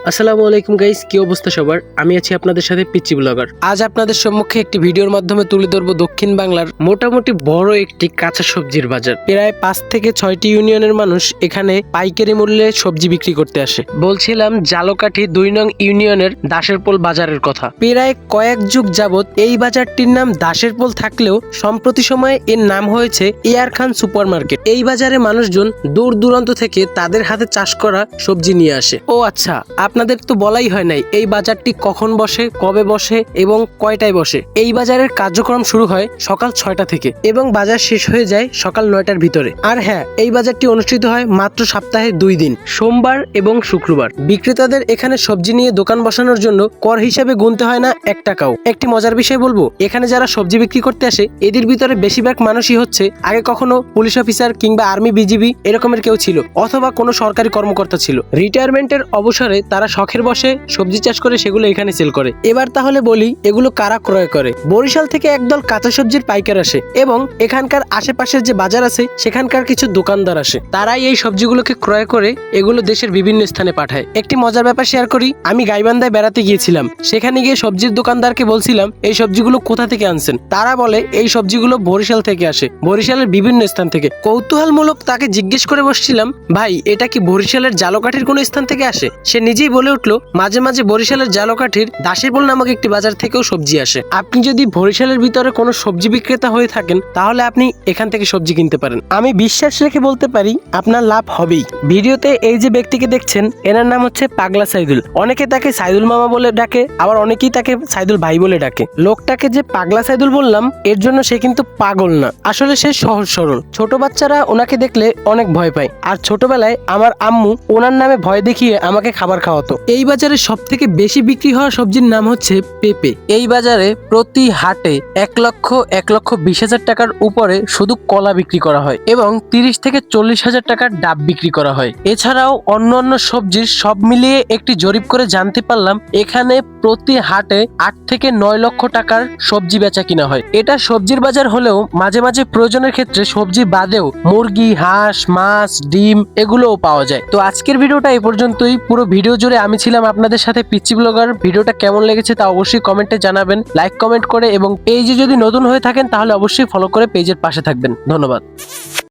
আসসালামু আলাইকুম গাইস, কি অবস্থা সবার? আমি আছি আপনাদের সাথে পিচ্চি ব্লগার। আজ আপনাদের সম্মুখে একটি ভিডিওর মাধ্যমে তুলে ধরবো দক্ষিণ বাংলার মোটামুটি বড় একটি কাঁচা সবজির বাজার। প্রায় 5 থেকে 6টি ইউনিয়নের মানুষ এখানে পাইকারি মূল্যে সবজি বিক্রি করতে আসে। বলছিলাম ঝালকাঠি 2 নং ইউনিয়নের দাসেরপোল বাজারের কথা। প্রায় কয়েক যুগ যাবত এই বাজারটির নাম দাসেরপোল থাকলেও সম্প্রতি সময়ে এর নাম হয়েছে এয়ার খান সুপার মার্কেট। এই বাজারে মানুষজন দূর দূরান্ত থেকে তাদের হাতে চাষ করা সবজি নিয়ে আসে। ও আচ্ছা, আপনাদের তো বলাই হয় নাই এই বাজারটি কখন বসে, কবে বসে এবং কয়টায় বসে। এই বাজারের কার্যক্রম শুরু হয় সকাল 6টা থেকে এবং বাজার শেষ হয়ে যায় সকাল 9টার ভিতরে। আর হ্যাঁ, এই বাজারটি অনুষ্ঠিত হয় মাত্র সপ্তাহে 2 দিন, সোমবার এবং শুক্রবার। বিক্রেতাদের এখানে সবজি নিয়ে দোকান বসানোর জন্য কর হিসাবে গুনতে হয় না 1 টাকাও। একটি মজার বিষয় বলবো, এখানে যারা সবজি বিক্রি করতে আসে এদের ভিতরে বেশিরভাগ মানুষই হচ্ছে আগে কখনো পুলিশ অফিসার কিংবা আর্মি, বিজিবি এরকমের কেউ ছিল অথবা কোনো সরকারি কর্মকর্তা ছিল। রিটায়ারমেন্টের অবসরে তারা শখের বসে সবজি চাষ করে সেগুলো এখানে সেল করে। এবার তাহলে বলি এগুলো কারা ক্রয় করে। বরিশাল থেকে একদল কাঁচা সবজির পাইকার আসে এবং এখানকার আশেপাশের যে বাজার আছে সেখানকার কিছু দোকানদার আসে। তারাই এই সবজিগুলোকে ক্রয় করে এগুলো দেশের বিভিন্ন স্থানে পাঠায়। একটি মজার ব্যাপার শেয়ার করি, আমি গাইবান্ধায় বেড়াতে গিয়েছিলাম। সেখানে গিয়ে সবজির দোকানদারকে বলছিলাম এই সবজিগুলো কোথা থেকে আনছেন। তারা বলে এই সবজিগুলো বরিশাল থেকে আসে, বরিশালের বিভিন্ন স্থান থেকে। কৌতূহলমূলক তাকে জিজ্ঞেস করে বসছিলাম, ভাই এটা কি বরিশালের ঝালকাঠির কোনো স্থান থেকে আসে? সে নিজেই বলে উঠলো, মাঝে মাঝে বরিশালের ঝালকাঠির দাসেরপোল নামক একটি বাজার থেকেও সবজি আসে। আপনি যদি বরিশালের ভিতরে কোনো সবজি বিক্রেতা হয়ে থাকেন তাহলে আপনি এখান থেকে সবজি কিনতে পারেন। আমি বিশ্বাস রেখে বলতে পারি আপনার লাভ হবেই। ভিডিওতে এই যে ব্যক্তিকে দেখছেন এনার নাম হচ্ছে পাগলা সাইদুল। অনেকে তাকে সাইদুল মামা বলে ডাকে, আবার অনেকেই তাকে সাইদুল ভাই বলে ডাকে। লোকটাকে যে পাগলা সাইদুল বললাম এর জন্য সে কিন্তু পাগল না, আসলে সে সহজ সরল। ছোট বাচ্চারা ওনাকে দেখলে অনেক ভয় পায়, আর ছোটবেলায় আমার আম্মু ওনার নামে ভয় দেখিয়ে আমাকে খাবার খাওয়াতো। এই বাজারে সব থেকে বেশি বিক্রি হওয়া সবজির নাম হচ্ছে পেঁপে। এই বাজারে প্রতি হাটে 1,20,000 টাকার উপরে শুধু কলা বিক্রি করা হয় এবং 30 থেকে 40,000 টাকার ডাব বিক্রি করা হয়। এছাড়াও অন্যান্য সবজির সব মিলিয়ে একটি জরিপ করে জানতে পারলাম এখানে প্রতি হাটে 8 থেকে 9 লক্ষ টাকার সবজি বেচা কিনা হয়। এটা সবজির বাজার হলেও মাঝে মাঝে প্রয়োজনের ক্ষেত্রে সবজি বাদেও মুরগি, হাঁস, মাছ, ডিম এগুলোও পাওয়া যায়। তো আজকের ভিডিওটা এই পর্যন্তই। পুরো ভিডিও জুড়ে আমি ছিলাম আপনাদের সাথে পিচ্চি ব্লগার। ভিডিওটা কেমন লেগেছে তা অবশ্যই কমেন্টে জানাবেন, লাইক কমেন্ট করে, এবং পেজে যদি নতুন হয়ে থাকেন তাহলে অবশ্যই ফলো করে পেজের পাশে থাকবেন। ধন্যবাদ।